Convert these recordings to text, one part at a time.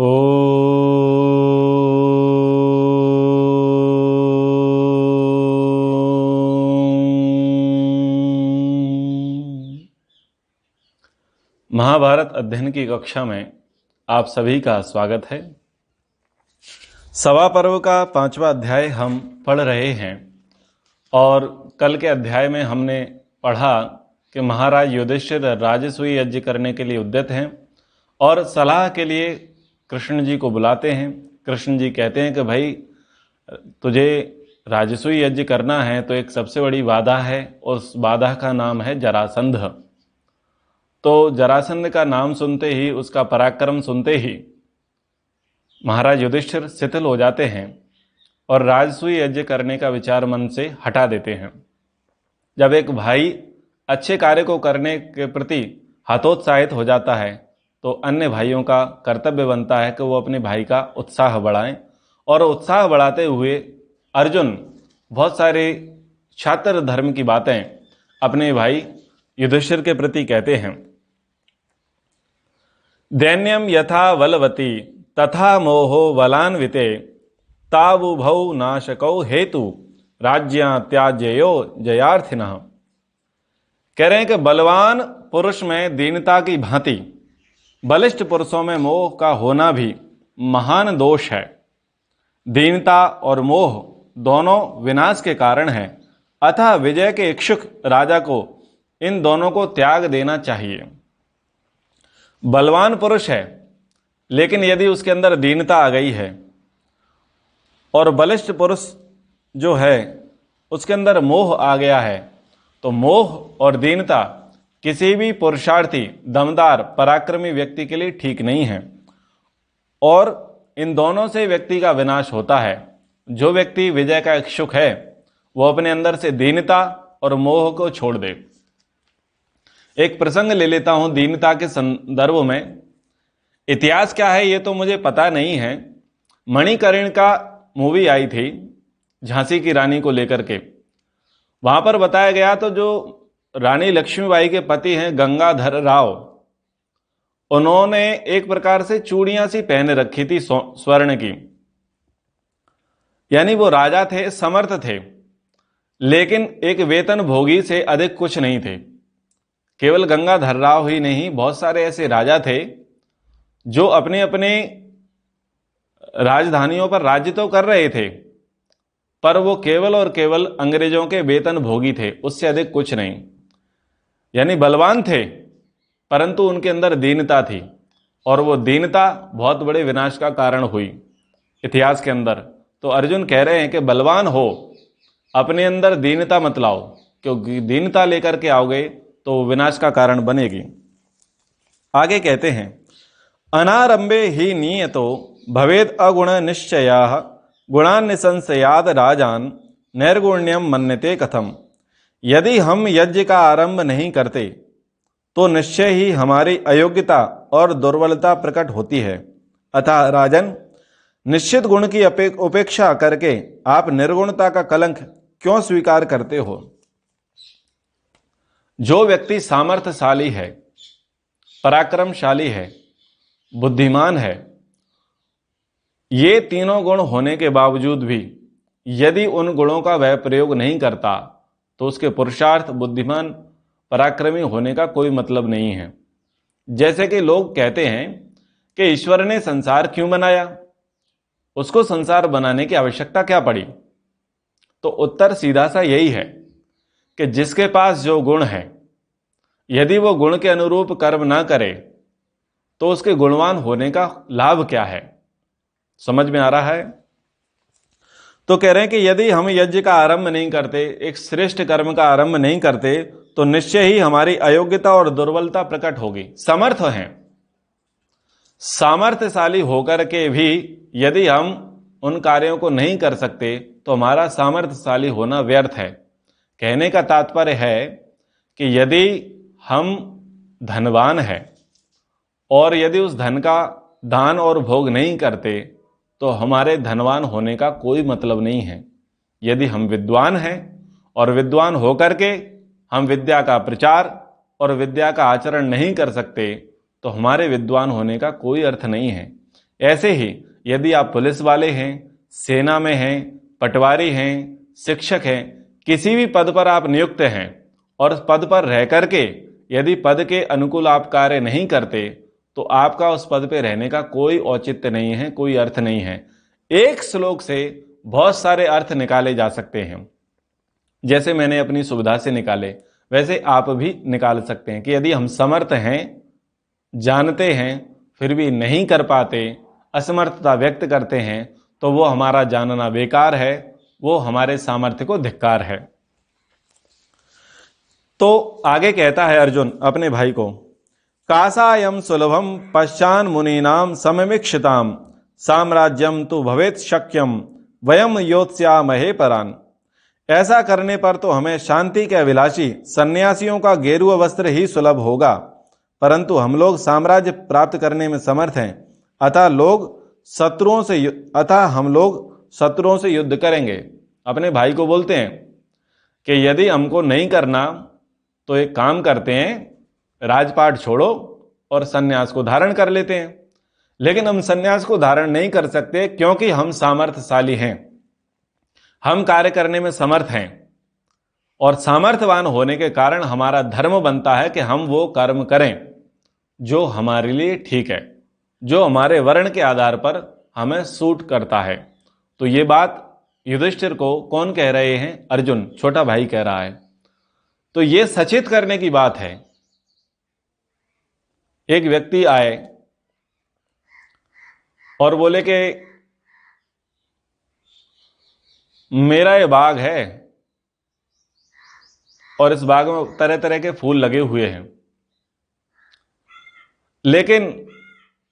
ओ महाभारत अध्ययन की कक्षा में आप सभी का स्वागत है। सवा पर्व का 5वां अध्याय हम पढ़ रहे हैं और कल के अध्याय में हमने पढ़ा कि महाराज युधिष्ठिर राजसूय यज्ञ करने के लिए उद्यत हैं और सलाह के लिए कृष्ण जी को बुलाते हैं। कृष्ण जी कहते हैं कि भाई तुझे राजसूय यज्ञ करना है तो एक सबसे बड़ी बाधा है, उस बाधा का नाम है जरासंध। तो जरासंध का नाम सुनते ही, उसका पराक्रम सुनते ही महाराज युधिष्ठिर शिथिल हो जाते हैं और राजसूय यज्ञ करने का विचार मन से हटा देते हैं। जब एक भाई अच्छे कार्य को करने के प्रति हतोत्साहित हो जाता है तो अन्य भाइयों का कर्तव्य बनता है कि वो अपने भाई का उत्साह बढ़ाएं, और उत्साह बढ़ाते हुए अर्जुन बहुत सारे छात्र धर्म की बातें अपने भाई युधिष्ठिर के प्रति कहते हैं। दैन्यम यथा वलवती तथा मोहो वलान्विते तावुभौ नाशकौ हेतु राज्या त्याज्यो जयार्थिनः। कह रहे हैं कि बलवान पुरुष में दीनता की भांति बलिष्ठ पुरुषों में मोह का होना भी महान दोष है। दीनता और मोह दोनों विनाश के कारण हैं, अतः विजय के इच्छुक राजा को इन दोनों को त्याग देना चाहिए। बलवान पुरुष है, लेकिन यदि उसके अंदर दीनता आ गई है, और बलिष्ठ पुरुष जो है उसके अंदर मोह आ गया है, तो मोह और दीनता किसी भी पुरुषार्थी, दमदार, पराक्रमी व्यक्ति के लिए ठीक नहीं है, और इन दोनों से व्यक्ति का विनाश होता है। जो व्यक्ति विजय का इच्छुक है वो अपने अंदर से दीनता और मोह को छोड़ दे। एक प्रसंग ले लेता हूं दीनता के संदर्भ में। इतिहास क्या है ये तो मुझे पता नहीं है। मणिकर्ण का मूवी आई थी झांसी की रानी को लेकर के। वहां पर बताया गया तो जो रानी लक्ष्मीबाई के पति हैं गंगाधर राव, उन्होंने एक प्रकार से चूड़ियां सी पहन रखी थी स्वर्ण की। यानी वो राजा थे, समर्थ थे, लेकिन एक वेतन भोगी से अधिक कुछ नहीं थे। केवल गंगाधर राव ही नहीं, बहुत सारे ऐसे राजा थे जो अपने अपने राजधानियों पर राज्य तो कर रहे थे, पर वो केवल और केवल अंग्रेजों के वेतन भोगी थे, उससे अधिक कुछ नहीं। यानी बलवान थे, परंतु उनके अंदर दीनता थी, और वो दीनता बहुत बड़े विनाश का कारण हुई इतिहास के अंदर। तो अर्जुन कह रहे हैं कि बलवान हो, अपने अंदर दीनता मत लाओ, क्योंकि दीनता लेकर के आओगे तो विनाश का कारण बनेगी। आगे कहते हैं, अनारंभे ही नियतो भवेद अगुण निश्चयाः गुणान् निसंशयाद राजान नैर्गुण्यम मन्यते कथम। यदि हम यज्ञ का आरंभ नहीं करते तो निश्चय ही हमारी अयोग्यता और दुर्बलता प्रकट होती है। अतः राजन, निश्चित गुण की उपेक्षा करके आप निर्गुणता का कलंक क्यों स्वीकार करते हो? जो व्यक्ति सामर्थ्यशाली है, पराक्रमशाली है, बुद्धिमान है, ये तीनों गुण होने के बावजूद भी यदि उन गुणों का वह प्रयोग नहीं करता तो उसके पुरुषार्थ, बुद्धिमान, पराक्रमी होने का कोई मतलब नहीं है। जैसे कि लोग कहते हैं कि ईश्वर ने संसार क्यों बनाया, उसको संसार बनाने की आवश्यकता क्या पड़ी? तो उत्तर सीधा सा यही है कि जिसके पास जो गुण है, यदि वो गुण के अनुरूप कर्म ना करे तो उसके गुणवान होने का लाभ क्या है? समझ में आ रहा है? तो कह रहे हैं कि यदि हम यज्ञ का आरंभ नहीं करते, एक श्रेष्ठ कर्म का आरंभ नहीं करते, तो निश्चय ही हमारी अयोग्यता और दुर्बलता प्रकट होगी। समर्थ हैं, सामर्थ्यशाली होकर के भी यदि हम उन कार्यों को नहीं कर सकते तो हमारा सामर्थ्यशाली होना व्यर्थ है। कहने का तात्पर्य है कि यदि हम धनवान हैं और यदि उस धन का दान और भोग नहीं करते तो हमारे धनवान होने का कोई मतलब नहीं है। यदि हम विद्वान हैं और विद्वान होकर के हम विद्या का प्रचार और विद्या का आचरण नहीं कर सकते तो हमारे विद्वान होने का कोई अर्थ नहीं है। ऐसे ही यदि आप पुलिस वाले हैं, सेना में हैं, पटवारी हैं, शिक्षक हैं, किसी भी पद पर आप नियुक्त हैं और पद पर रह करके यदि पद के अनुकूल आप कार्य नहीं करते तो आपका उस पद पे रहने का कोई औचित्य नहीं है, कोई अर्थ नहीं है। एक श्लोक से बहुत सारे अर्थ निकाले जा सकते हैं। जैसे मैंने अपनी सुविधा से निकाले वैसे आप भी निकाल सकते हैं कि यदि हम समर्थ हैं, जानते हैं, फिर भी नहीं कर पाते, असमर्थता व्यक्त करते हैं, तो वो हमारा जानना बेकार है, वो हमारे सामर्थ्य को धिक्कार है। तो आगे कहता है अर्जुन अपने भाई को, कासायम सुलभम पश्चान मुनीनाम सममीक्षिताम साम्राज्यम तु भवेत शक्यम वयम योत्स्यामहे परान। ऐसा करने पर तो हमें शांति के अभिलाषी सन्यासियों का गेरुआ वस्त्र ही सुलभ होगा, परंतु हम लोग साम्राज्य प्राप्त करने में समर्थ हैं, अतः हम लोग शत्रुओं से युद्ध करेंगे। अपने भाई को बोलते हैं कि यदि हमको नहीं करना तो एक काम करते हैं, राजपाट छोड़ो और सन्यास को धारण कर लेते हैं। लेकिन हम सन्यास को धारण नहीं कर सकते क्योंकि हम सामर्थ्यशाली हैं, हम कार्य करने में समर्थ हैं और सामर्थ्यवान होने के कारण हमारा धर्म बनता है कि हम वो कर्म करें जो हमारे लिए ठीक है, जो हमारे वर्ण के आधार पर हमें सूट करता है। तो ये बात युधिष्ठिर को कौन कह रहे हैं? अर्जुन, छोटा भाई कह रहा है। तो ये सचेत करने की बात है। एक व्यक्ति आए और बोले कि मेरा ये बाग है और इस बाग में तरह तरह के फूल लगे हुए हैं, लेकिन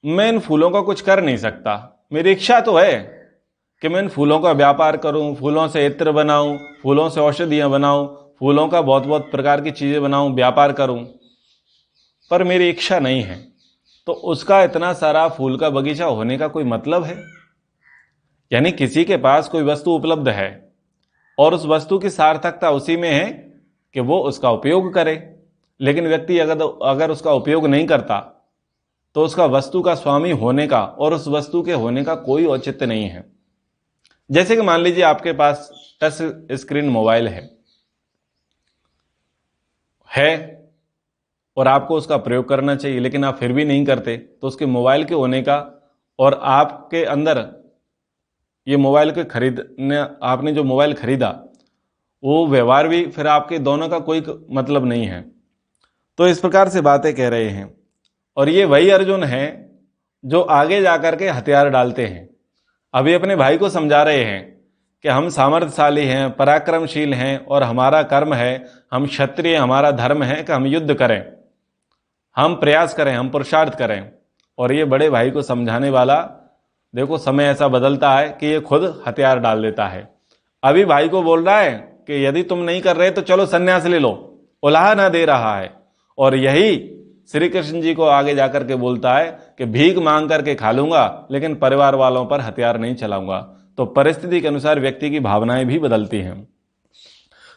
मैं इन फूलों का कुछ कर नहीं सकता। मेरी इच्छा तो है कि मैं इन फूलों का व्यापार करूं, फूलों से इत्र बनाऊं, फूलों से औषधियां बनाऊं, फूलों का बहुत बहुत प्रकार की चीजें बनाऊं, व्यापार करूं, पर मेरी इच्छा नहीं है। तो उसका इतना सारा फूल का बगीचा होने का कोई मतलब है? यानी किसी के पास कोई वस्तु उपलब्ध है और उस वस्तु की सार्थकता उसी में है कि वो उसका उपयोग करे, लेकिन व्यक्ति अगर उसका उपयोग नहीं करता तो उसका वस्तु का स्वामी होने का और उस वस्तु के होने का कोई औचित्य नहीं है। जैसे कि मान लीजिए आपके पास टच स्क्रीन मोबाइल है और आपको उसका प्रयोग करना चाहिए, लेकिन आप फिर भी नहीं करते, तो उसके मोबाइल के होने का और आपके अंदर ये मोबाइल के खरीदने, आपने जो मोबाइल खरीदा वो व्यवहार भी फिर आपके दोनों का कोई मतलब नहीं है। तो इस प्रकार से बातें कह रहे हैं। और ये वही अर्जुन हैं जो आगे जाकर के हथियार डालते हैं। अभी अपने भाई को समझा रहे हैं कि हम सामर्थ्यशाली हैं, पराक्रमशील हैं और हमारा कर्म है, हम क्षत्रिय, हमारा धर्म है कि हम युद्ध करें, हम प्रयास करें, हम पुरुषार्थ करें। और ये बड़े भाई को समझाने वाला, देखो समय ऐसा बदलता है कि ये खुद हथियार डाल देता है। अभी भाई को बोल रहा है कि यदि तुम नहीं कर रहे तो चलो सन्यास ले लो, उलाहा ना दे रहा है। और यही श्री कृष्ण जी को आगे जाकर के बोलता है कि भीख मांग करके खा लूंगा लेकिन परिवार वालों पर हथियार नहीं चलाऊंगा। तो परिस्थिति के अनुसार व्यक्ति की भावनाएं भी बदलती हैं।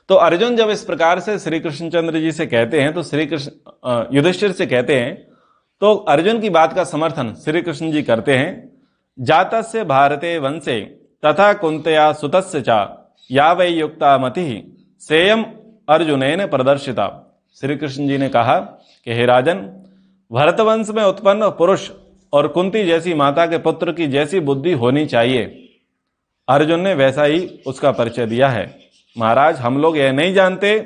तो अर्जुन जब इस प्रकार से श्री कृष्णचंद्र जी से कहते हैं, तो श्री कृष्ण युधिष्ठिर से कहते हैं, तो अर्जुन की बात का समर्थन श्री कृष्ण जी करते हैं। जातस्य भारते वंशे तथा कुंतया सुतस्य चा या वै युक्ता मति सेयम अर्जुनेन प्रदर्शिता। श्री कृष्ण जी ने कहा कि हे राजन, भरतवंश में उत्पन्न पुरुष और कुंती जैसी माता के पुत्र की जैसी बुद्धि होनी चाहिए, अर्जुन ने वैसा ही उसका परिचय दिया है। महाराज, हम लोग यह नहीं जानते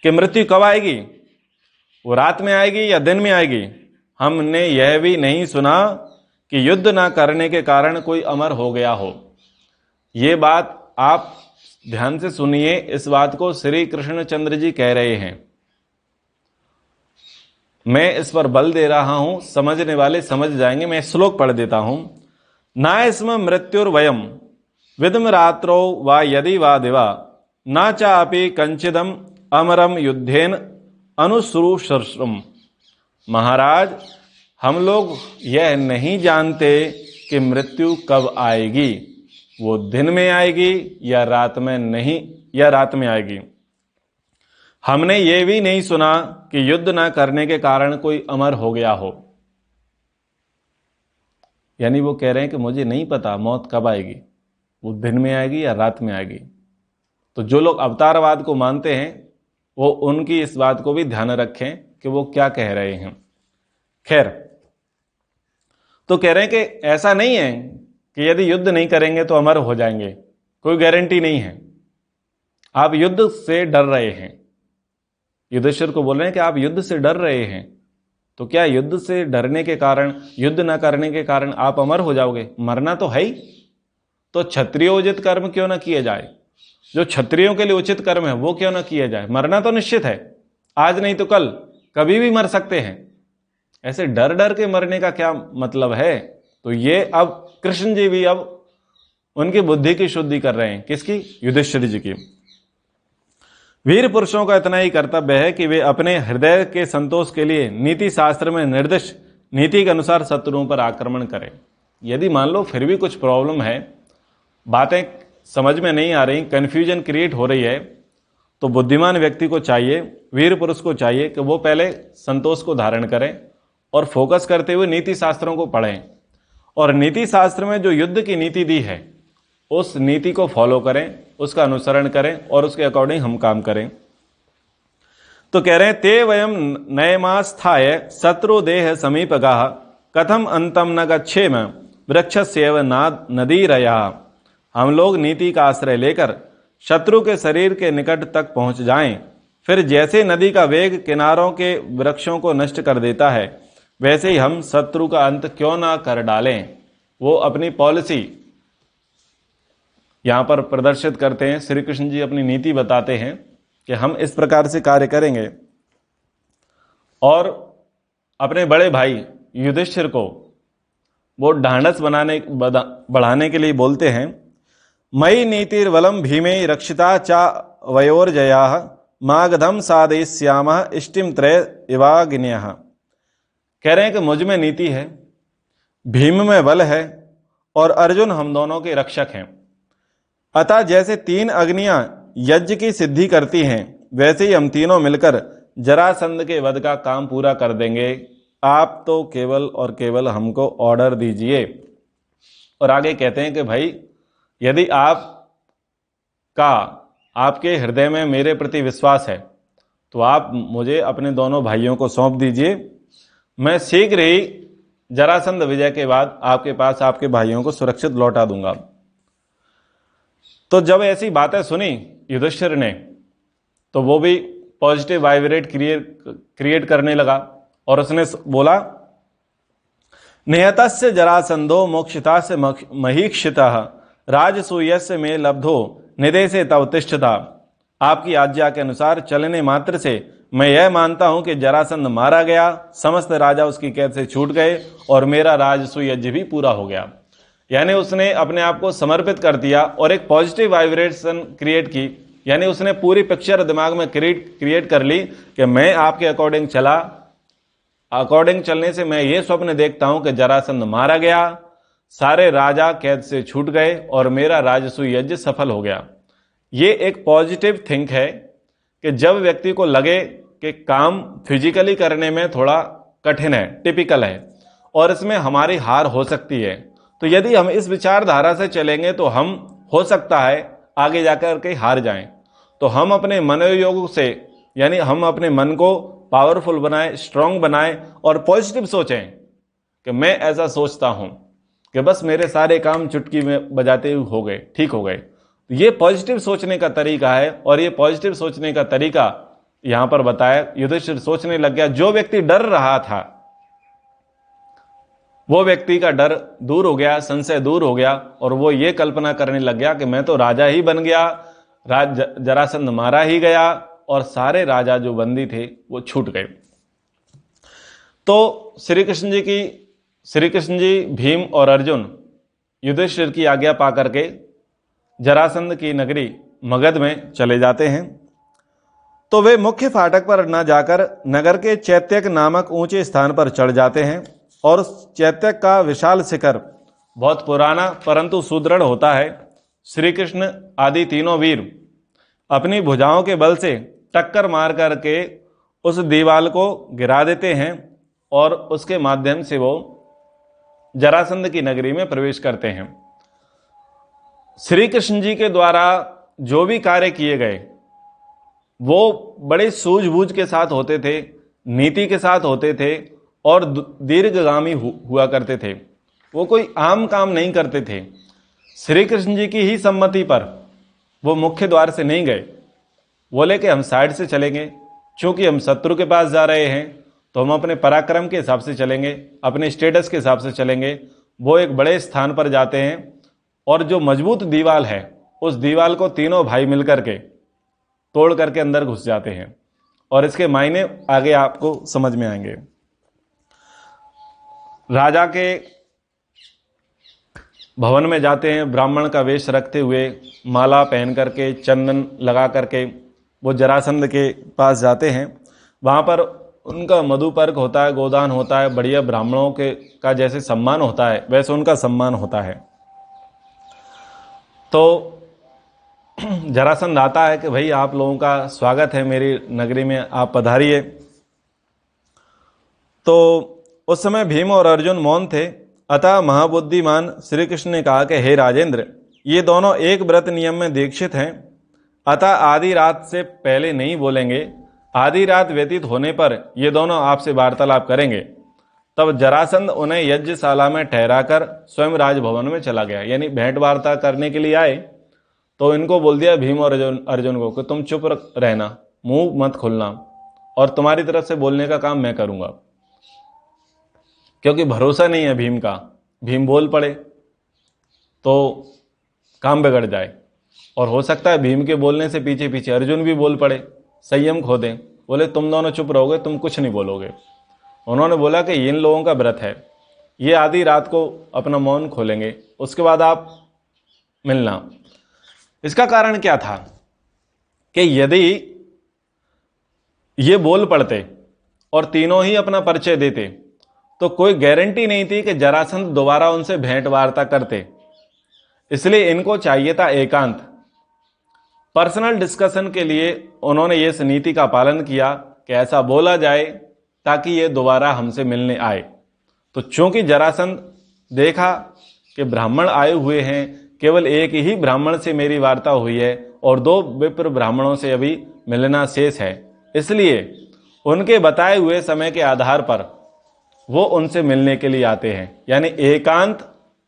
कि मृत्यु कब आएगी, वो रात में आएगी या दिन में आएगी। हमने यह भी नहीं सुना कि युद्ध ना करने के कारण कोई अमर हो गया हो। ये बात आप ध्यान से सुनिए, इस बात को श्री कृष्णचंद्र जी कह रहे हैं। मैं इस पर बल दे रहा हूं, समझने वाले समझ जाएंगे। मैं श्लोक पढ़ देता हूं। नायस्म मृत्युर्वयम विदम रात्रो वा यदि वा दिवा न चापि कंचिदम अमरम युद्धेन अनुश्रूषम। महाराज, हम लोग यह नहीं जानते कि मृत्यु कब आएगी, वो दिन में आएगी या रात में नहीं, या रात में आएगी। हमने ये भी नहीं सुना कि युद्ध न करने के कारण कोई अमर हो गया हो। यानी वो कह रहे हैं कि मुझे नहीं पता मौत कब आएगी, वो दिन में आएगी या रात में आएगी। तो जो लोग अवतारवाद को मानते हैं वो उनकी इस बात को भी ध्यान रखें कि वो क्या कह रहे हैं। खैर, तो कह रहे हैं कि ऐसा नहीं है कि यदि युद्ध नहीं करेंगे तो अमर हो जाएंगे, कोई गारंटी नहीं है। आप युद्ध से डर रहे हैं, युधिष्ठिर को बोल रहे हैं कि आप युद्ध से डर रहे हैं, तो क्या युद्ध से डरने के कारण, युद्ध न करने के कारण आप अमर हो जाओगे? मरना तो है ही, तो क्षत्रियोचित कर्म क्यों ना किए जाए, जो क्षत्रियों के लिए उचित कर्म है वो क्यों ना किया जाए। मरना तो निश्चित है, आज नहीं तो कल, कभी भी मर सकते हैं। ऐसे डर डर के मरने का क्या मतलब है? तो ये अब कृष्ण जी भी अब उनकी बुद्धि की शुद्धि कर रहे हैं। किसकी? युधिष्ठिर जी की। वीर पुरुषों का इतना ही कर्तव्य है कि वे अपने हृदय के संतोष के लिए नीति शास्त्र में निर्दिष्ट नीति के अनुसार शत्रुओं पर आक्रमण करें। यदि मान लो फिर भी कुछ प्रॉब्लम है, बातें समझ में नहीं आ रही, कन्फ्यूजन क्रिएट हो रही है, तो बुद्धिमान व्यक्ति को चाहिए, वीर पुरुष को चाहिए कि वो पहले संतोष को धारण करें और फोकस करते हुए नीति शास्त्रों को पढ़ें, और नीति शास्त्र में जो युद्ध की नीति दी है उस नीति को फॉलो करें, उसका अनुसरण करें और उसके अकॉर्डिंग हम काम करें। तो कह रहे हैं, ते वयम नयमास्थाय शत्रु देह समीपगाः कथम अंतम न गच्छेम वृक्षस्येव नदीरया। हम लोग नीति का आश्रय लेकर शत्रु के शरीर के निकट तक पहुंच जाएं, फिर जैसे नदी का वेग किनारों के वृक्षों को नष्ट कर देता है, वैसे ही हम शत्रु का अंत क्यों ना कर डालें। वो अपनी पॉलिसी यहां पर प्रदर्शित करते हैं। श्री कृष्ण जी अपनी नीति बताते हैं कि हम इस प्रकार से कार्य करेंगे, और अपने बड़े भाई युधिष्ठिर को वो ढांढस बढ़ाने के लिए बोलते हैं, मयि नीतिर्वलम भीमे रक्षिता चा वयोर्जया मागधम साधयिष्यामः इष्टिम त्रय इवाग्न्यः। कह रहे हैं कि मुझ में नीति है, भीम में बल है और अर्जुन हम दोनों के रक्षक हैं। अतः जैसे 3 अग्नियां यज्ञ की सिद्धि करती हैं, वैसे ही हम तीनों मिलकर जरासंध के वध का काम पूरा कर देंगे। आप तो केवल और केवल हमको ऑर्डर दीजिए। और आगे कहते हैं कि भाई यदि आपके हृदय में मेरे प्रति विश्वास है तो आप मुझे अपने दोनों भाइयों को सौंप दीजिए, मैं शीघ्र ही जरासंध विजय के बाद आपके पास आपके भाइयों को सुरक्षित लौटा दूंगा। तो जब ऐसी बातें सुनी युधिष्ठिर ने, तो वो भी पॉजिटिव वाइब्रेट क्रिएट करने लगा और उसने बोला, निहतस्य जरासंधो मोक्षितास्य महीक्षितः राजसूयस्य में लब्धो निदेशे तव तिष्ठता। आपकी आज्ञा के अनुसार चलने मात्र से मैं यह मानता हूं कि जरासंध मारा गया, समस्त राजा उसकी कैद से छूट गए और मेरा राजसूय यज्ञ भी पूरा हो गया। यानी उसने अपने आप को समर्पित कर दिया और एक पॉजिटिव वाइब्रेशन क्रिएट की। यानी उसने पूरी पिक्चर दिमाग में क्रिएट कर ली कि मैं आपके अकॉर्डिंग चला, अकॉर्डिंग चलने से मैं ये स्वप्न देखता हूं कि जरासंध मारा गया, सारे राजा कैद से छूट गए और मेरा राजसूय यज्ञ सफल हो गया। ये एक पॉजिटिव थिंक है कि जब व्यक्ति को लगे कि काम फिजिकली करने में थोड़ा कठिन है, टिपिकल है और इसमें हमारी हार हो सकती है, तो यदि हम इस विचारधारा से चलेंगे तो हम हो सकता है आगे जाकर के हार जाएं। तो हम अपने मनोयोग से, यानी हम अपने मन को पावरफुल बनाएं, स्ट्रांग बनाएं और पॉजिटिव सोचें कि मैं ऐसा सोचता हूं कि बस मेरे सारे काम चुटकी में बजाते हुए हो गए, ठीक हो गए। ये पॉजिटिव सोचने का तरीका है और ये पॉजिटिव सोचने का तरीका यहां पर बताया। युधिष्ठिर सोचने लग गया, जो व्यक्ति डर रहा था वो व्यक्ति का डर दूर हो गया, संशय दूर हो गया और वो ये कल्पना करने लग गया कि मैं तो राजा ही बन गया, जरासंध मारा ही गया और सारे राजा जो बंदी थे वो छूट गए। तो श्री कृष्ण जी भीम और अर्जुन युधिष्ठिर की आज्ञा पा करके जरासंध की नगरी मगध में चले जाते हैं। तो वे मुख्य फाटक पर न जाकर नगर के चैत्यक नामक ऊंचे स्थान पर चढ़ जाते हैं और उस चैत्यक का विशाल शिखर बहुत पुराना परंतु सुदृढ़ होता है। श्री कृष्ण आदि तीनों वीर अपनी भुजाओं के बल से टक्कर मार करके उस दीवाल को गिरा देते हैं और उसके माध्यम से वो जरासंध की नगरी में प्रवेश करते हैं। श्री कृष्ण जी के द्वारा जो भी कार्य किए गए वो बड़े सूझबूझ के साथ होते थे, नीति के साथ होते थे और दीर्घगामी हुआ करते थे। वो कोई आम काम नहीं करते थे। श्री कृष्ण जी की ही सम्मति पर वो मुख्य द्वार से नहीं गए, बोले कि हम साइड से चलेंगे, क्योंकि हम शत्रु के पास जा रहे हैं तो हम अपने पराक्रम के हिसाब से चलेंगे, अपने स्टेटस के हिसाब से चलेंगे। वो एक बड़े स्थान पर जाते हैं और जो मजबूत दीवार है उस दीवार को तीनों भाई मिलकर के तोड़ करके अंदर घुस जाते हैं, और इसके मायने आगे आपको समझ में आएंगे। राजा के भवन में जाते हैं, ब्राह्मण का वेश रखते हुए, माला पहन करके, चंदन लगा करके वो जरासंध के पास जाते हैं। वहाँ पर उनका मधुपर्क होता है, गोदान होता है, बढ़िया ब्राह्मणों के का जैसे सम्मान होता है वैसे उनका सम्मान होता है। तो जरासंध आता है कि भाई आप लोगों का स्वागत है मेरी नगरी में, आप पधारिए। तो उस समय भीम और अर्जुन मौन थे। अतः महाबुद्धिमान श्री कृष्ण ने कहा कि हे राजेंद्र, ये दोनों एक व्रत नियम में दीक्षित हैं, अतः आधी रात से पहले नहीं बोलेंगे। आधी रात व्यतीत होने पर ये दोनों आपसे वार्तालाप करेंगे। तब जरासंध उन्हें यज्ञशाला में ठहराकर स्वयं राजभवन में चला गया। यानी भेंट वार्ता करने के लिए आए तो इनको बोल दिया भीम और अर्जुन को कि तुम चुप रहना, मुंह मत खोलना, और तुम्हारी तरफ से बोलने का काम मैं करूंगा। क्योंकि भरोसा नहीं है भीम का, भीम बोल पड़े तो काम बिगड़ जाए, और हो सकता है भीम के बोलने से पीछे पीछे अर्जुन भी बोल पड़े, संयम खो दें, बोले तुम दोनों चुप रहोगे, तुम कुछ नहीं बोलोगे। उन्होंने बोला कि इन लोगों का व्रत है, ये आधी रात को अपना मौन खोलेंगे, उसके बाद आप मिलना। इसका कारण क्या था कि यदि ये बोल पड़ते और तीनों ही अपना परिचय देते तो कोई गारंटी नहीं थी कि जरासंध दोबारा उनसे भेंट वार्ता करते। इसलिए इनको चाहिए था एकांत। पर्सनल डिस्कशन के लिए उन्होंने इस नीति का पालन किया कि ऐसा बोला जाए ताकि ये दोबारा हमसे मिलने आए। तो चूंकि जरासंध देखा कि ब्राह्मण आए हुए हैं, केवल एक ही ब्राह्मण से मेरी वार्ता हुई है और 2 विप्र ब्राह्मणों से अभी मिलना शेष है, इसलिए उनके बताए हुए समय के आधार पर वो उनसे मिलने के लिए आते हैं। यानी एकांत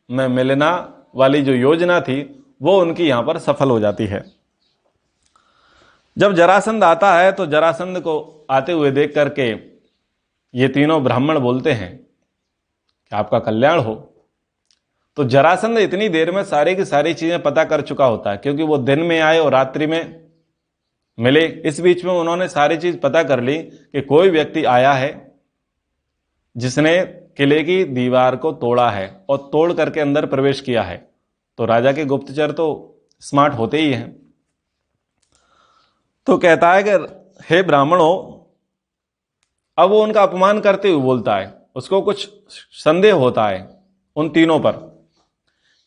में मिलना वाली जो योजना थी वो उनकी यहां पर सफल हो जाती है। जब जरासंध आता है तो जरासंध को आते हुए देख करके ये तीनों ब्राह्मण बोलते हैं कि आपका कल्याण हो। तो जरासंध इतनी देर में सारी की सारी चीजें पता कर चुका होता है, क्योंकि वो दिन में आए और रात्रि में मिले। इस बीच में उन्होंने सारी चीज पता कर ली कि कोई व्यक्ति आया है जिसने किले की दीवार को तोड़ा है और तोड़ करके अंदर प्रवेश किया है। तो राजा के गुप्तचर तो स्मार्ट होते ही हैं। तो कहता है कि हे ब्राह्मणों, अब वो उनका अपमान करते हुए बोलता है, उसको कुछ संदेह होता है उन तीनों पर।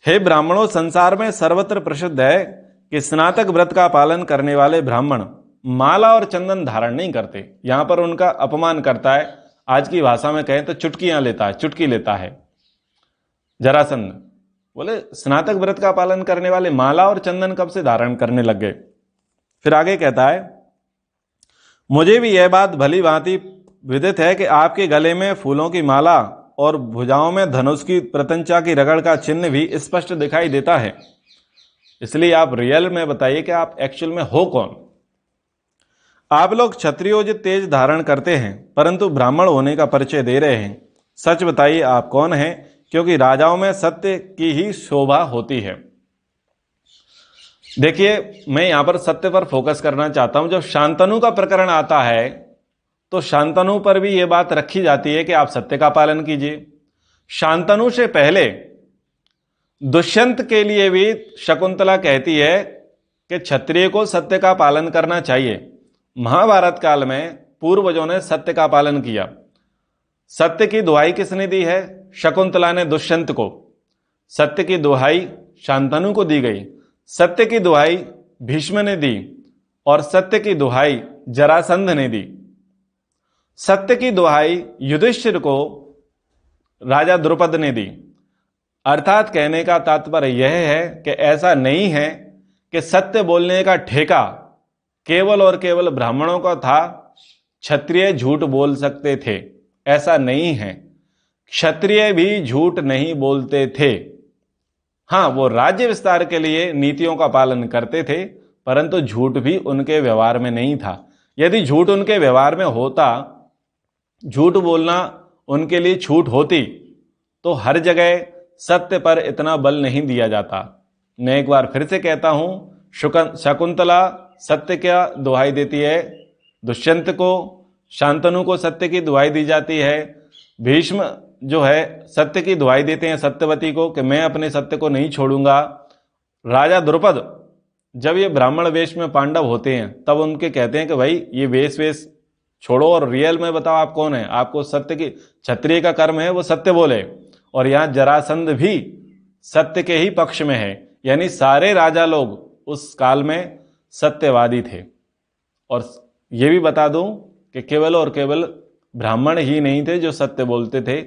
हे ब्राह्मणों, संसार में सर्वत्र प्रसिद्ध है कि स्नातक व्रत का पालन करने वाले ब्राह्मण माला और चंदन धारण नहीं करते। यहां पर उनका अपमान करता है, आज की भाषा में कहें तो चुटकियां लेता है, चुटकी लेता है जरासंध। बोले स्नातक व्रत का पालन करने वाले माला और चंदन कब से धारण करने लग गए। फिर आगे कहता है, मुझे भी यह बात भली भांति विदित है कि आपके गले में फूलों की माला और भुजाओं में धनुष की प्रत्यंचा की रगड़ का चिन्ह भी स्पष्ट दिखाई देता है। इसलिए आप रियल में बताइए कि आप एक्चुअल में हो कौन। आप लोग क्षत्रियोजित तेज धारण करते हैं परंतु ब्राह्मण होने का परिचय दे रहे हैं। सच बताइए आप कौन हैं, क्योंकि राजाओं में सत्य की ही शोभा होती है। देखिए, मैं यहां पर सत्य पर फोकस करना चाहता हूं। जब शांतनु का प्रकरण आता है तो शांतनु पर भी यह बात रखी जाती है कि आप सत्य का पालन कीजिए। शांतनु से पहले दुष्यंत के लिए भी शकुंतला कहती है कि क्षत्रिय को सत्य का पालन करना चाहिए। महाभारत काल में पूर्वजों ने सत्य का पालन किया। सत्य की दुहाई किसने दी है? शकुंतला ने दुष्यंत को। सत्य की दुहाई शांतनु को दी गई, सत्य की दुहाई भीष्म ने दी और सत्य की दुहाई जरासंध ने दी। सत्य की दुहाई युधिष्ठिर को राजा द्रुपद ने दी अर्थात कहने का तात्पर्य यह है कि ऐसा नहीं है कि सत्य बोलने का ठेका केवल और केवल ब्राह्मणों का था, क्षत्रिय झूठ बोल सकते थे, ऐसा नहीं है। क्षत्रिय भी झूठ नहीं बोलते थे। हाँ, वो राज्य विस्तार के लिए नीतियों का पालन करते थे, परंतु झूठ भी उनके व्यवहार में नहीं था। यदि झूठ उनके व्यवहार में होता, झूठ बोलना उनके लिए छूट होती, तो हर जगह सत्य पर इतना बल नहीं दिया जाता। मैं एक बार फिर से कहता हूं, शकुंतला सत्य क्या दुहाई देती है, दुष्यंत को, शांतनु को सत्य की दुहाई दी जाती है, भीष्म जो है सत्य की दुहाई देते हैं सत्यवती को कि मैं अपने सत्य को नहीं छोड़ूंगा। राजा द्रुपद जब ये ब्राह्मण वेश में पांडव होते हैं तब उनके कहते हैं कि भाई ये वेश छोड़ो और रियल में बताओ आप कौन है, आपको सत्य की, क्षत्रिय का कर्म है वो सत्य बोले। और यहाँ जरासंध भी सत्य के ही पक्ष में है, यानी सारे राजा लोग उस काल में सत्यवादी थे। और ये भी बता दूं कि केवल और केवल ब्राह्मण ही नहीं थे जो सत्य बोलते थे,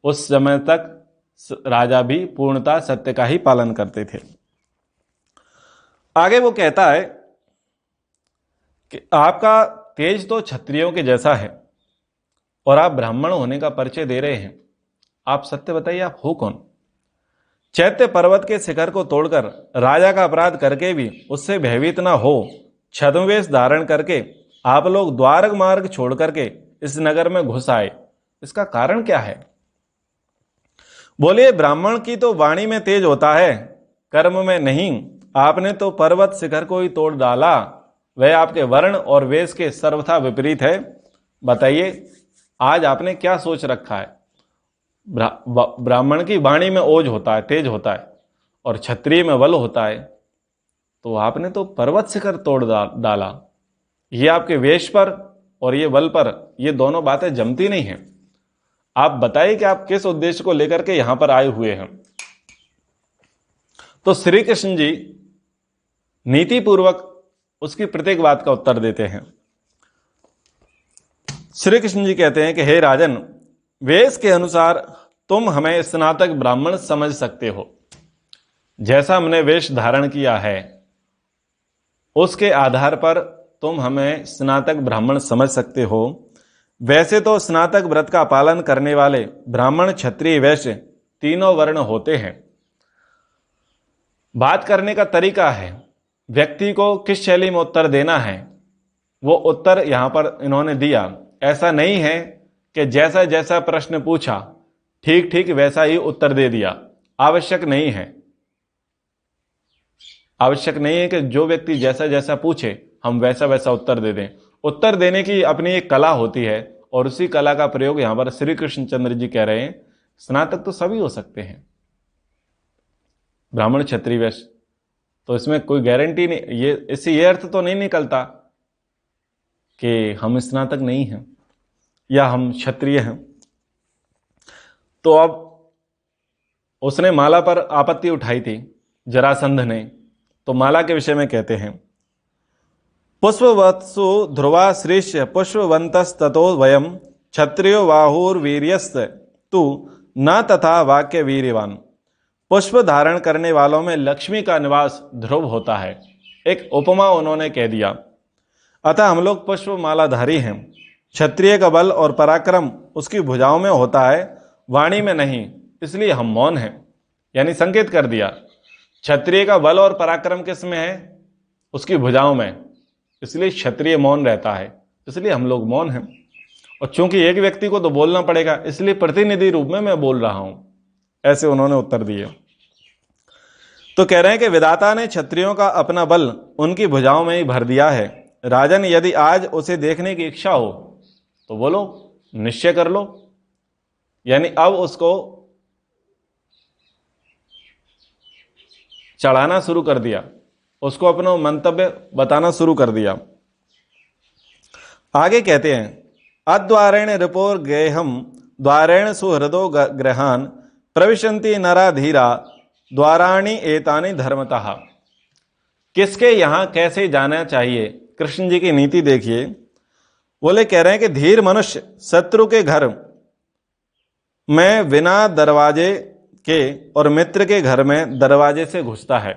उस समय तक राजा भी पूर्णतः सत्य का ही पालन करते थे। आगे वो कहता है कि आपका तेज तो क्षत्रियों के जैसा है और आप ब्राह्मण होने का परिचय दे रहे हैं, आप सत्य बताइए आप हो कौन? चैत्य पर्वत के शिखर को तोड़कर राजा का अपराध करके भी उससे भयभीत न हो, छद्मवेश धारण करके आप लोग द्वार मार्ग छोड़ करके इस नगर में घुस आए, इसका कारण क्या है? बोलिए, ब्राह्मण की तो वाणी में तेज होता है, कर्म में नहीं। आपने तो पर्वत शिखर को ही तोड़ डाला, वह आपके वर्ण और वेश के सर्वथा विपरीत है। बताइए आज आपने क्या सोच रखा है? ब्राह्मण की वाणी में ओज होता है, तेज होता है, और क्षत्रिय में बल होता है, तो आपने तो पर्वत शिखर तोड़ डाला। ये आपके वेश पर और ये बल पर, ये दोनों बातें जमती नहीं हैं। आप बताइए कि आप किस उद्देश्य को लेकर के यहां पर आए हुए हैं। तो श्री कृष्ण जी नीति पूर्वक उसकी प्रत्येक बात का उत्तर देते हैं। श्री कृष्ण जी कहते हैं कि हे राजन, वेश के अनुसार तुम हमें स्नातक ब्राह्मण समझ सकते हो। जैसा हमने वेश धारण किया है उसके आधार पर तुम हमें स्नातक ब्राह्मण समझ सकते हो। वैसे तो स्नातक व्रत का पालन करने वाले ब्राह्मण, क्षत्रिय, वैश्य तीनों वर्ण होते हैं। बात करने का तरीका है, व्यक्ति को किस शैली में उत्तर देना है, वो उत्तर यहां पर इन्होंने दिया। ऐसा नहीं है कि जैसा जैसा प्रश्न पूछा ठीक ठीक वैसा ही उत्तर दे दिया। आवश्यक नहीं है, आवश्यक नहीं है कि जो व्यक्ति जैसा जैसा पूछे हम वैसा वैसा उत्तर दे दें। उत्तर देने की अपनी एक कला होती है और उसी कला का प्रयोग यहां पर श्री कृष्णचंद्र जी कह रहे हैं। स्नातक तो सभी हो सकते हैं, ब्राह्मण, क्षत्रिय, वैश्य, तो इसमें कोई गारंटी नहीं। इससे ये अर्थ तो नहीं निकलता कि हम स्नातक नहीं हैं या हम क्षत्रिय हैं। तो अब उसने माला पर आपत्ति उठाई थी जरासंध ने, तो माला के विषय में कहते हैं, पुष्पवत्सु ध्रुवा श्रेष्ठ पुष्पवंतस्ततो वयम क्षत्रियो बाहुर्वीर्यस्त तु न तथा वाक्य वीर्यवान। पुष्प धारण करने वालों में लक्ष्मी का निवास ध्रुव होता है। एक उपमा उन्होंने कह दिया। अतः हम लोग पुष्प मालाधारी हैं। क्षत्रिय का बल और पराक्रम उसकी भुजाओं में होता है, वाणी में नहीं, इसलिए हम मौन हैं। यानी संकेत कर दिया, क्षत्रिय का बल और पराक्रम किस में है? उसकी भुजाओं में, इसलिए क्षत्रिय मौन रहता है, इसलिए हम लोग मौन हैं। और चूंकि एक व्यक्ति को तो बोलना पड़ेगा, इसलिए प्रतिनिधि रूप में मैं बोल रहा हूं। ऐसे उन्होंने उत्तर दिए। तो कह रहे हैं कि विधाता ने क्षत्रियों का अपना बल उनकी भुजाओं में ही भर दिया है। राजन, यदि आज उसे देखने की इच्छा हो तो बोलो, निश्चय कर लो। यानी अब उसको चढ़ाना शुरू कर दिया, उसको अपना मंतव्य बताना शुरू कर दिया। आगे कहते हैं, अद्वारेण रिपोर गेहम द्वारेण सुहृदो ग्रहान प्रविशंति नरा धीरा द्वाराणी एतानि धर्मतः। किसके यहां कैसे जाना चाहिए, कृष्ण जी की नीति देखिए। बोले, कह रहे हैं कि धीर मनुष्य शत्रु के घर में बिना दरवाजे के और मित्र के घर में दरवाजे से घुसता है।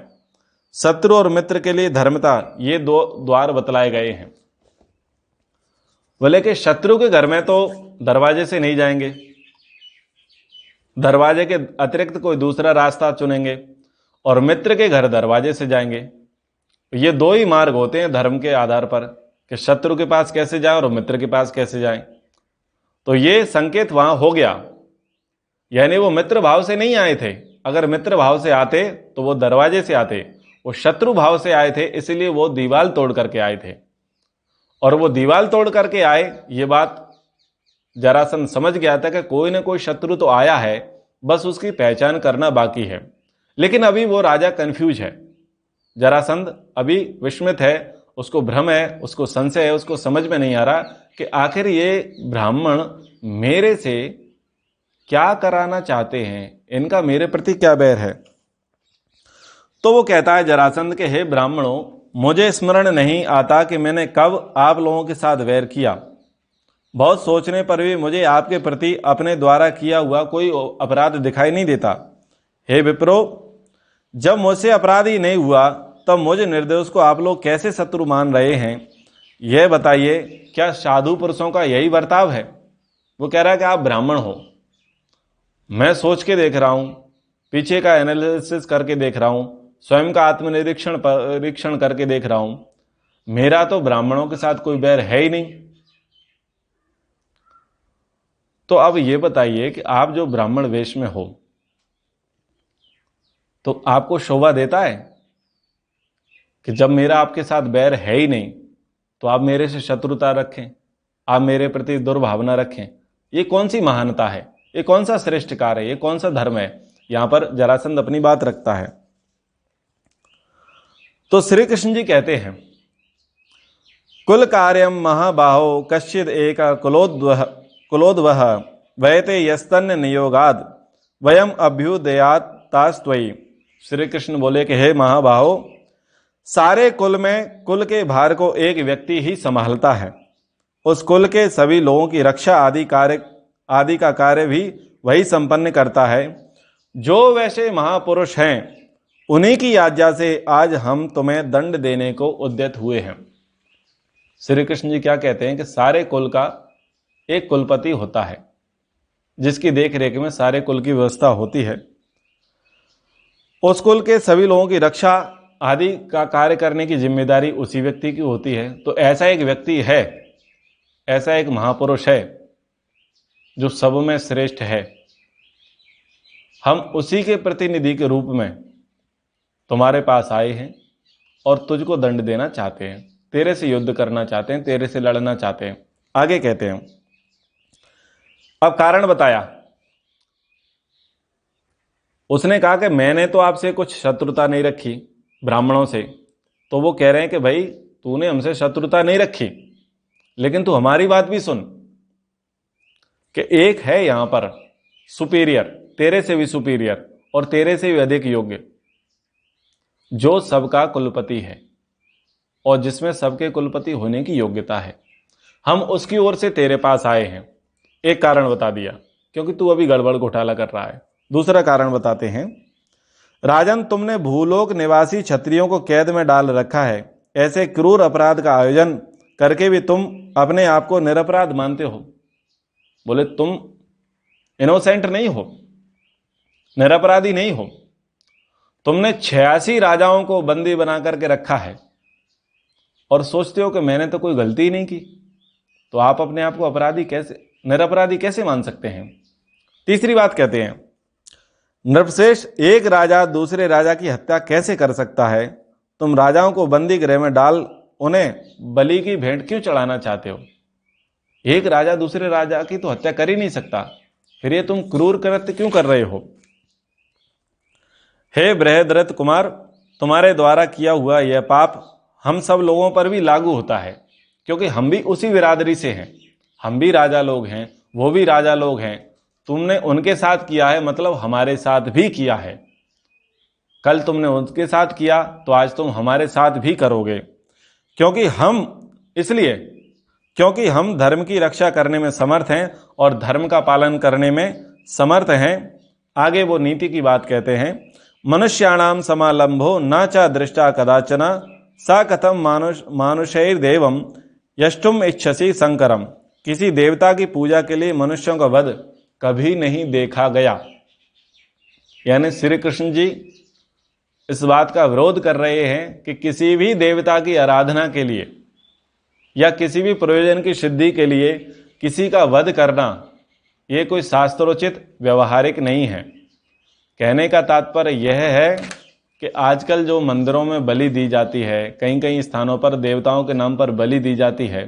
शत्रु और मित्र के लिए धर्मता, ये दो द्वार बतलाए गए हैं। बोले कि शत्रु के घर में तो दरवाजे से नहीं जाएंगे, दरवाजे के अतिरिक्त कोई दूसरा रास्ता चुनेंगे, और मित्र के घर दरवाजे से जाएंगे। ये दो ही मार्ग होते हैं धर्म के आधार पर कि शत्रु के पास कैसे जाए और मित्र के पास कैसे जाए। तो ये संकेत वहां हो गया, यानी वो मित्र भाव से नहीं आए थे। अगर मित्र भाव से आते तो वो दरवाजे से आते, वो शत्रु भाव से आए थे, इसलिए वो दीवार तोड़ करके आए थे। और वो दीवार तोड़ करके आए, ये बात जरासंध समझ गया था कि कोई ना कोई शत्रु तो आया है, बस उसकी पहचान करना बाकी है। लेकिन अभी वो राजा कंफ्यूज है, जरासंध अभी विस्मित है, उसको भ्रम है, उसको संशय है, उसको समझ में नहीं आ रहा कि आखिर ये ब्राह्मण मेरे से क्या कराना चाहते हैं, इनका मेरे प्रति क्या बैर है। तो वो कहता है जरासंध के, हे ब्राह्मणों, मुझे स्मरण नहीं आता कि मैंने कब आप लोगों के साथ वैर किया। बहुत सोचने पर भी मुझे आपके प्रति अपने द्वारा किया हुआ कोई अपराध दिखाई नहीं देता। हे विप्रो, जब मुझसे अपराध ही नहीं हुआ तब मुझे निर्दोष को आप लोग कैसे शत्रु मान रहे हैं, यह बताइए। क्या साधु पुरुषों का यही बर्ताव है? वो कह रहा है कि आप ब्राह्मण हो, मैं सोच के देख रहा हूं, पीछे का एनालिसिस करके देख रहा हूं, स्वयं का आत्मनिरीक्षण परीक्षण करके देख रहा हूं, मेरा तो ब्राह्मणों के साथ कोई बैर है ही नहीं। तो अब ये बताइए कि आप जो ब्राह्मण वेश में हो, तो आपको शोभा देता है कि जब मेरा आपके साथ बैर है ही नहीं तो आप मेरे से शत्रुता रखें, आप मेरे प्रति दुर्भावना रखें? ये कौन सी महानता है, ये कौन सा श्रेष्ठ कार्य है, ये कौन सा धर्म है? यहां पर जरासंध अपनी बात रखता है। तो श्री कृष्ण जी कहते हैं, कुल कार्यम महाबाहो कश्चिद एक कुलोद्वह वयते यस्तन्य नियोगाद वयम अभ्युदयात तास्त्वयि। श्री कृष्ण बोले कि हे महाबाहो, सारे कुल में कुल के भार को एक व्यक्ति ही संभालता है। उस कुल के सभी लोगों की रक्षा आदि का कार्य भी वही संपन्न करता है। जो वैसे महापुरुष हैं, उन्हीं की आज्ञा से आज हम तुम्हें दंड देने को उद्यत हुए हैं। श्री कृष्ण जी क्या कहते हैं कि सारे कुल का एक कुलपति होता है, जिसकी देख रेख में सारे कुल की व्यवस्था होती है। उस कुल के सभी लोगों की रक्षा आदि का कार्य करने की जिम्मेदारी उसी व्यक्ति की होती है। तो ऐसा एक व्यक्ति है, ऐसा एक महापुरुष है जो सब में श्रेष्ठ है। हम उसी के प्रतिनिधि के रूप में तुम्हारे पास आए हैं और तुझको दंड देना चाहते हैं, तेरे से युद्ध करना चाहते हैं, तेरे से लड़ना चाहते हैं। आगे कहते हैं, अब कारण बताया। उसने कहा कि मैंने तो आपसे कुछ शत्रुता नहीं रखी ब्राह्मणों से। तो वो कह रहे हैं कि भाई तूने हमसे शत्रुता नहीं रखी, लेकिन तू हमारी बात भी सुन कि एक है यहां पर सुपीरियर, तेरे से भी सुपीरियर और तेरे से भी अधिक योग्य, जो सबका कुलपति है और जिसमें सबके कुलपति होने की योग्यता है। हम उसकी ओर से तेरे पास आए हैं। एक कारण बता दिया, क्योंकि तू अभी गड़बड़ घोटाला कर रहा है। दूसरा कारण बताते हैं, राजन, तुमने भूलोक निवासी क्षत्रियों को कैद में डाल रखा है। ऐसे क्रूर अपराध का आयोजन करके भी तुम अपने आप को निरपराध मानते हो। बोले तुम इनोसेंट नहीं हो, निरपराधी नहीं हो। तुमने 86 राजाओं को बंदी बना करके रखा है और सोचते हो कि मैंने तो कोई गलती ही नहीं की। तो आप अपने आप को अपराधी कैसे, निरपराधी कैसे मान सकते हैं? तीसरी बात कहते हैं, नृपशेष, एक राजा दूसरे राजा की हत्या कैसे कर सकता है? तुम राजाओं को बंदी गृह में डाल उन्हें बलि की भेंट क्यों चढ़ाना चाहते हो? एक राजा दूसरे राजा की तो हत्या कर ही नहीं सकता, फिर ये तुम क्रूर कृत्य क्यों कर रहे हो? हे बृहद्रथ कुमार, तुम्हारे द्वारा किया हुआ यह पाप हम सब लोगों पर भी लागू होता है, क्योंकि हम भी उसी बिरादरी से हैं। हम भी राजा लोग हैं, वो भी राजा लोग हैं। तुमने उनके साथ किया है, मतलब हमारे साथ भी किया है। कल तुमने उनके साथ किया तो आज तुम हमारे साथ भी करोगे, क्योंकि हम धर्म की रक्षा करने में समर्थ हैं और धर्म का पालन करने में समर्थ हैं। आगे वो नीति की बात कहते हैं, मनुष्याणाम समालंबो न च दृष्टा कदाचन सा कथम मानुषैर्देवम यष्टुम इच्छसि संकरम। किसी देवता की पूजा के लिए मनुष्यों का वध कभी नहीं देखा गया। यानी श्री कृष्ण जी इस बात का विरोध कर रहे हैं कि किसी भी देवता की आराधना के लिए या किसी भी प्रयोजन की सिद्धि के लिए किसी का वध करना ये कोई शास्त्रोचित व्यवहारिक नहीं है। कहने का तात्पर्य यह है कि आजकल जो मंदिरों में बलि दी जाती है, कहीं कहीं स्थानों पर देवताओं के नाम पर बलि दी जाती है,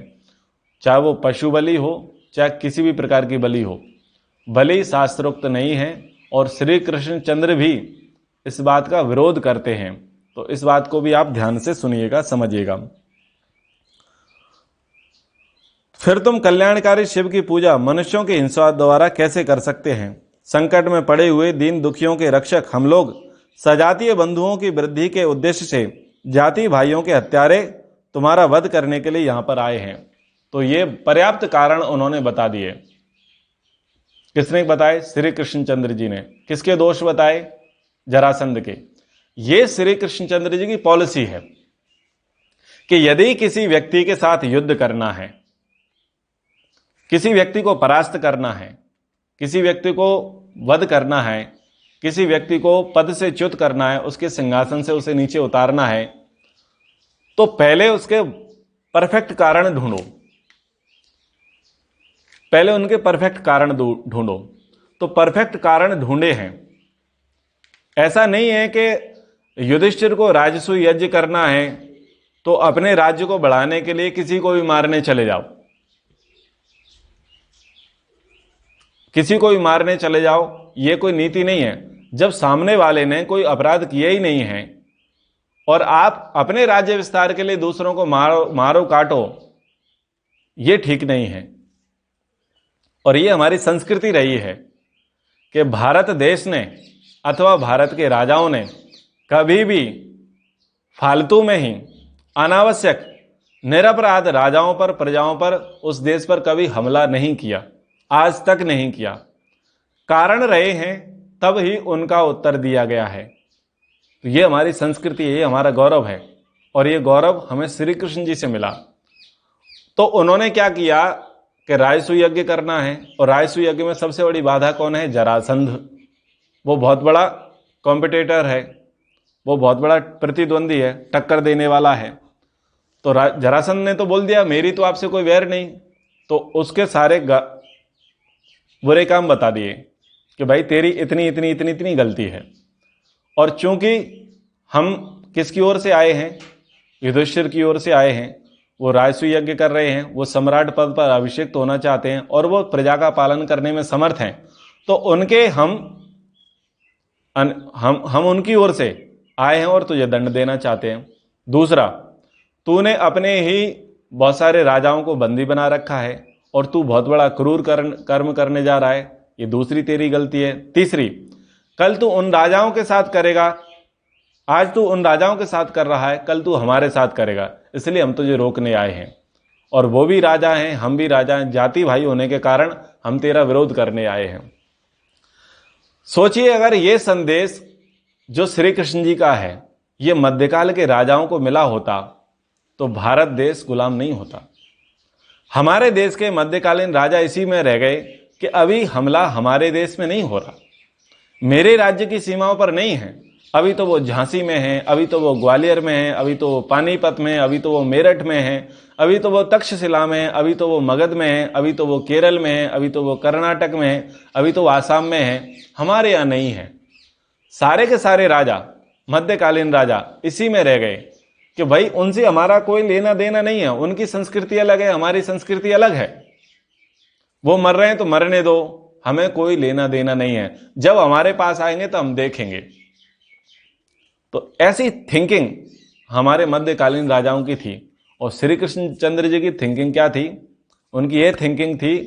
चाहे वो पशु बलि हो चाहे किसी भी प्रकार की बलि हो, बलि शास्त्रोक्त नहीं है। और श्री कृष्णचंद्र भी इस बात का विरोध करते हैं। तो इस बात को भी आप ध्यान से सुनिएगा, समझिएगा। फिर तुम कल्याणकारी शिव की पूजा मनुष्यों की हिंसा द्वारा कैसे कर सकते हैं? संकट में पड़े हुए दीन दुखियों के रक्षक हम लोग सजातीय बंधुओं की वृद्धि के उद्देश्य से जाति भाइयों के हत्यारे तुम्हारा वध करने के लिए यहां पर आए हैं। तो ये पर्याप्त कारण उन्होंने बता दिए। किसने बताए? श्री कृष्णचंद्र जी ने। किसके दोष बताए? जरासंध के। ये श्री कृष्णचंद्र जी की पॉलिसी है कि यदि किसी व्यक्ति के साथ युद्ध करना है, किसी व्यक्ति को परास्त करना है, किसी व्यक्ति को वध करना है, किसी व्यक्ति को पद से च्युत करना है, उसके सिंहासन से उसे नीचे उतारना है, तो पहले उसके परफेक्ट कारण ढूंढो, पहले उनके परफेक्ट कारण ढूंढो। तो परफेक्ट कारण ढूंढे हैं। ऐसा नहीं है कि युधिष्ठिर को राजसूय यज्ञ करना है तो अपने राज्य को बढ़ाने के लिए किसी को भी मारने चले जाओ, किसी को भी मारने चले जाओ। ये कोई नीति नहीं है। जब सामने वाले ने कोई अपराध किया ही नहीं है और आप अपने राज्य विस्तार के लिए दूसरों को मारो काटो, ये ठीक नहीं है। और ये हमारी संस्कृति रही है कि भारत देश ने अथवा भारत के राजाओं ने कभी भी फालतू में ही अनावश्यक निरपराध राजाओं पर, प्रजाओं पर, उस देश पर कभी हमला नहीं किया, आज तक नहीं किया। कारण रहे हैं तब ही उनका उत्तर दिया गया है। तो ये हमारी संस्कृति है, ये हमारा गौरव है और ये गौरव हमें श्री कृष्ण जी से मिला। तो उन्होंने क्या किया कि राजसूय यज्ञ करना है, और राजसूय यज्ञ में सबसे बड़ी बाधा कौन है? जरासंध। वो बहुत बड़ा कॉम्पिटिटर है, वो बहुत बड़ा प्रतिद्वंदी है, टक्कर देने वाला है। तो जरासंध ने तो बोल दिया मेरी तो आपसे कोई वैर नहीं, तो उसके सारे बुरे काम बता दिए कि भाई तेरी इतनी इतनी इतनी इतनी गलती है। और चूंकि हम किसकी ओर से आए हैं? युधिष्ठिर की ओर से आए हैं। वो राजसूय यज्ञ कर रहे हैं, वो सम्राट पद पर अभिषिक्त होना चाहते हैं और वो प्रजा का पालन करने में समर्थ हैं। तो उनके हम उनकी ओर से आए हैं और तुझे दंड देना चाहते हैं। दूसरा, तूने अपने ही बहुत सारे राजाओं को बंदी बना रखा है और तू बहुत बड़ा क्रूर कर्म करने जा रहा है, ये दूसरी तेरी गलती है। तीसरी, कल तू उन राजाओं के साथ करेगा, आज तू उन राजाओं के साथ कर रहा है, कल तू हमारे साथ करेगा, इसलिए हम तुझे रोकने आए हैं। और वो भी राजा हैं, हम भी राजा हैं, जाति भाई होने के कारण हम तेरा विरोध करने आए हैं। सोचिए अगर ये संदेश जो श्री कृष्ण जी का है ये मध्यकाल के राजाओं को मिला होता तो भारत देश गुलाम नहीं होता। हमारे देश के मध्यकालीन राजा इसी में रह गए कि अभी हमला हमारे देश में नहीं हो रहा, मेरे राज्य की सीमाओं पर नहीं है। अभी तो वो झांसी में है, अभी तो वो ग्वालियर में है, अभी तो वो पानीपत में है, अभी तो वो मेरठ में है, अभी तो वो तक्षशिला में है, अभी तो वो मगध में है, अभी तो वो केरल में है, अभी तो वो कर्नाटक में है, अभी तो वो आसाम में है। हमारे यहाँ नहीं है। सारे के सारे राजा, मध्यकालीन राजा इसी में रह गए कि भाई उनसे हमारा कोई लेना देना नहीं है। उनकी संस्कृति अलग है, हमारी संस्कृति अलग है। वो मर रहे हैं तो मरने दो, हमें कोई लेना देना नहीं है। जब हमारे पास आएंगे तो हम देखेंगे। तो ऐसी थिंकिंग हमारे मध्यकालीन राजाओं की थी। और श्री कृष्णचंद्र जी की थिंकिंग क्या थी? उनकी ये थिंकिंग थी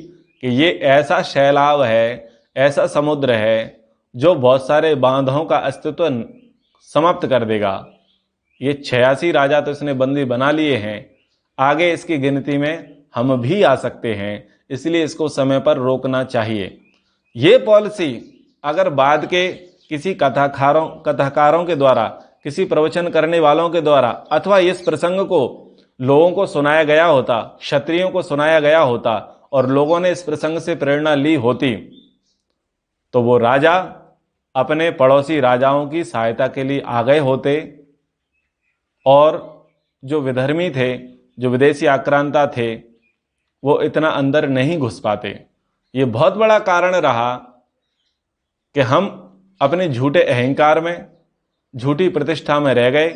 कि ये ऐसा सैलाब है, ऐसा समुद्र है जो बहुत सारे बांधों का अस्तित्व समाप्त कर देगा। ये 86 राजा तो इसने बंदी बना लिए हैं, आगे इसकी गिनती में हम भी आ सकते हैं, इसलिए इसको समय पर रोकना चाहिए। ये पॉलिसी अगर बाद के किसी कथाकारों के द्वारा, किसी प्रवचन करने वालों के द्वारा, अथवा इस प्रसंग को लोगों को सुनाया गया होता, क्षत्रियों को सुनाया गया होता और लोगों ने इस प्रसंग से प्रेरणा ली होती, तो वो राजा अपने पड़ोसी राजाओं की सहायता के लिए आ गए होते और जो विधर्मी थे, जो विदेशी आक्रांता थे, वो इतना अंदर नहीं घुस पाते। ये बहुत बड़ा कारण रहा कि हम अपने झूठे अहंकार में, झूठी प्रतिष्ठा में रह गए,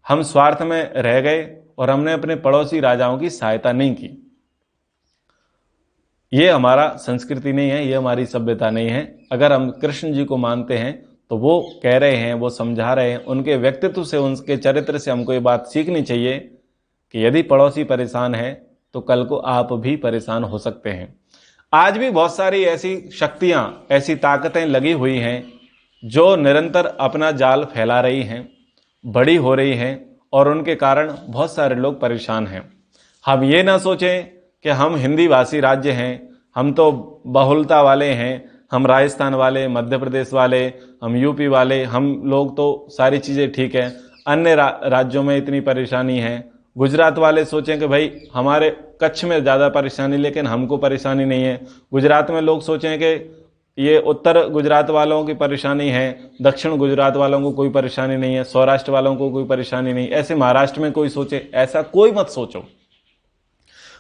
हम स्वार्थ में रह गए और हमने अपने पड़ोसी राजाओं की सहायता नहीं की। ये हमारा संस्कृति नहीं है, ये हमारी सभ्यता नहीं है। अगर हम कृष्ण जी को मानते हैं तो वो कह रहे हैं, वो समझा रहे हैं, उनके व्यक्तित्व से, उनके चरित्र से हमको ये बात सीखनी चाहिए कि यदि पड़ोसी परेशान है तो कल को आप भी परेशान हो सकते हैं। आज भी बहुत सारी ऐसी शक्तियां, ऐसी ताकतें लगी हुई हैं जो निरंतर अपना जाल फैला रही हैं, बड़ी हो रही हैं और उनके कारण बहुत सारे लोग परेशान हैं। हम ये ना सोचें कि हम हिंदी भाषी राज्य हैं, हम तो बहुलता वाले हैं, हम राजस्थान वाले, मध्य प्रदेश वाले, हम यूपी वाले, हम लोग तो सारी चीज़ें ठीक हैं, अन्य राज्यों में इतनी परेशानी है। गुजरात वाले सोचें कि भाई हमारे कच्छ में ज़्यादा परेशानी लेकिन हमको परेशानी नहीं है। गुजरात में लोग सोचें कि ये उत्तर गुजरात वालों की परेशानी है, दक्षिण गुजरात वालों को कोई परेशानी नहीं है, सौराष्ट्र वालों को कोई परेशानी नहीं। ऐसे महाराष्ट्र में कोई सोचे, ऐसा कोई मत सोचो।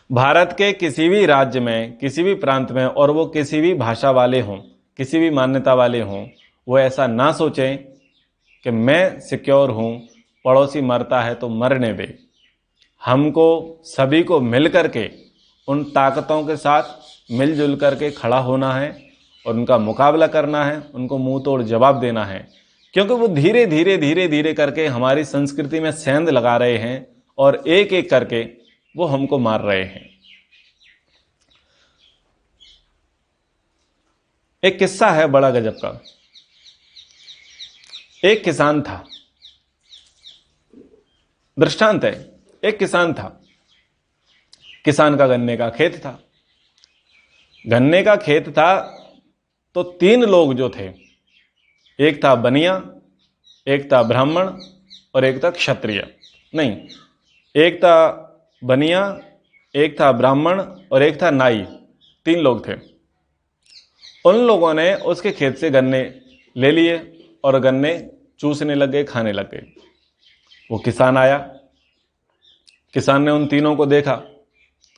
भारत के किसी भी राज्य में, किसी भी प्रांत में, और वो किसी भी भाषा वाले हों, किसी भी मान्यता वाले हों, वो ऐसा ना सोचें कि मैं सिक्योर हूँ, पड़ोसी मरता है तो मरने दे। हमको सभी को मिल करके उन ताकतों के साथ मिलजुल करके खड़ा होना है और उनका मुकाबला करना है, उनको मुंह तोड़ जवाब देना है, क्योंकि वो धीरे धीरे धीरे धीरे करके हमारी संस्कृति में सेंध लगा रहे हैं और एक एक करके वो हमको मार रहे हैं। एक किस्सा है बड़ा गजब का। एक किसान था, दृष्टांत है। एक किसान था, किसान का गन्ने का खेत था। गन्ने का खेत था तो 3 लोग जो थे, एक था बनिया, एक था ब्राह्मण और एक था क्षत्रिय। नहीं, एक था बनिया, एक था ब्राह्मण और एक था नाई। 3 लोग थे। उन लोगों ने उसके खेत से गन्ने ले लिए और गन्ने चूसने लग गए, खाने लग गए। वो किसान आया, किसान ने उन तीनों को देखा,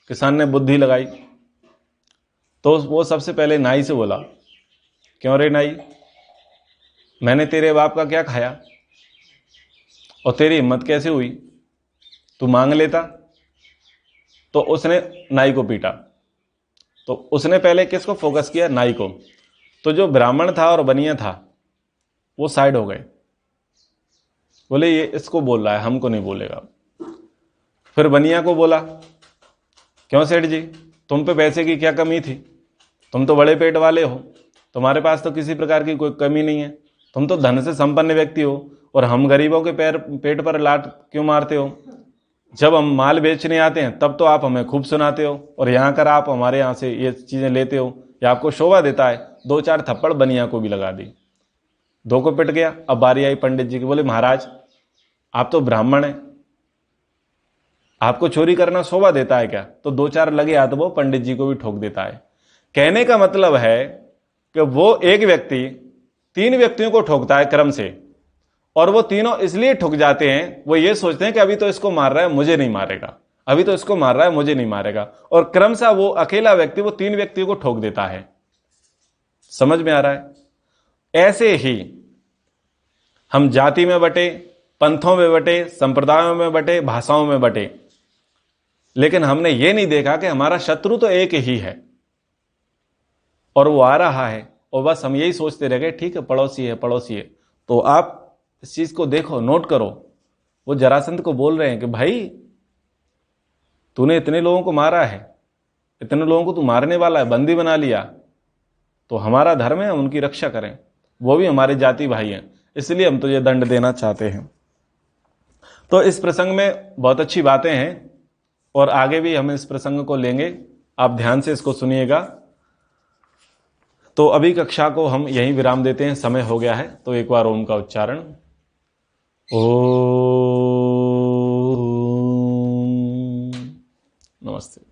किसान ने बुद्धि लगाई तो वो सबसे पहले नाई से बोला, क्यों रे नाई, मैंने तेरे बाप का क्या खाया और तेरी हिम्मत कैसे हुई, तू मांग लेता। तो उसने नाई को पीटा। तो उसने पहले किसको फोकस किया, नाई को। तो जो ब्राह्मण था और बनिया था वो साइड हो गए, बोले ये इसको बोल रहा है, हमको नहीं बोलेगा। फिर बनिया को बोला, क्यों सेठ जी, तुम पे पैसे की क्या कमी थी, तुम तो बड़े पेट वाले हो, तुम्हारे पास तो किसी प्रकार की कोई कमी नहीं है, तुम तो धन से संपन्न व्यक्ति हो और हम गरीबों के पेट पर लात क्यों मारते हो। जब हम माल बेचने आते हैं तब तो आप हमें खूब सुनाते हो और यहाँ कर आप हमारे यहाँ से ये चीज़ें लेते हो, ये आपको शोभा देता है। 2-4 थप्पड़ बनिया को भी लगा दी, 2 को पिट गया। अब बारी आई पंडित जी की, बोले महाराज आप तो ब्राह्मण हैं, आपको चोरी करना शोभा देता है क्या। तो 2-4 लगे हाथ वो पंडित जी को भी ठोक देता है। कहने का मतलब है कि वो एक व्यक्ति 3 व्यक्तियों को ठोकता है क्रम से, और वो तीनों इसलिए ठुक जाते हैं, वो ये सोचते हैं कि अभी तो इसको मार रहा है मुझे नहीं मारेगा, अभी तो इसको मार रहा है मुझे नहीं मारेगा, और क्रमशः वो अकेला व्यक्ति वो 3 व्यक्तियों को ठोक देता है। समझ में आ रहा है। ऐसे ही हम जाति में बटे, पंथों में बटे, संप्रदायों में बटे, भाषाओं में बटे, लेकिन हमने ये नहीं देखा कि हमारा शत्रु तो एक ही है और वो आ रहा है, और बस हम यही सोचते रह गए ठीक है पड़ोसी है, पड़ोसी है। तो आप इस चीज को देखो, नोट करो। वो जरासंध को बोल रहे हैं कि भाई तूने इतने लोगों को मारा है, इतने लोगों को तू मारने वाला है, बंदी बना लिया, तो हमारा धर्म है हम उनकी रक्षा करें, वो भी हमारे जाति भाई हैं, इसलिए हम तुझे दंड देना चाहते हैं। तो इस प्रसंग में बहुत अच्छी बातें हैं और आगे भी हम इस प्रसंग को लेंगे, आप ध्यान से इसको सुनिएगा। तो अभी कक्षा को हम यहीं विराम देते हैं, समय हो गया है। तो एक बार ओम का उच्चारण। ओम। नमस्ते।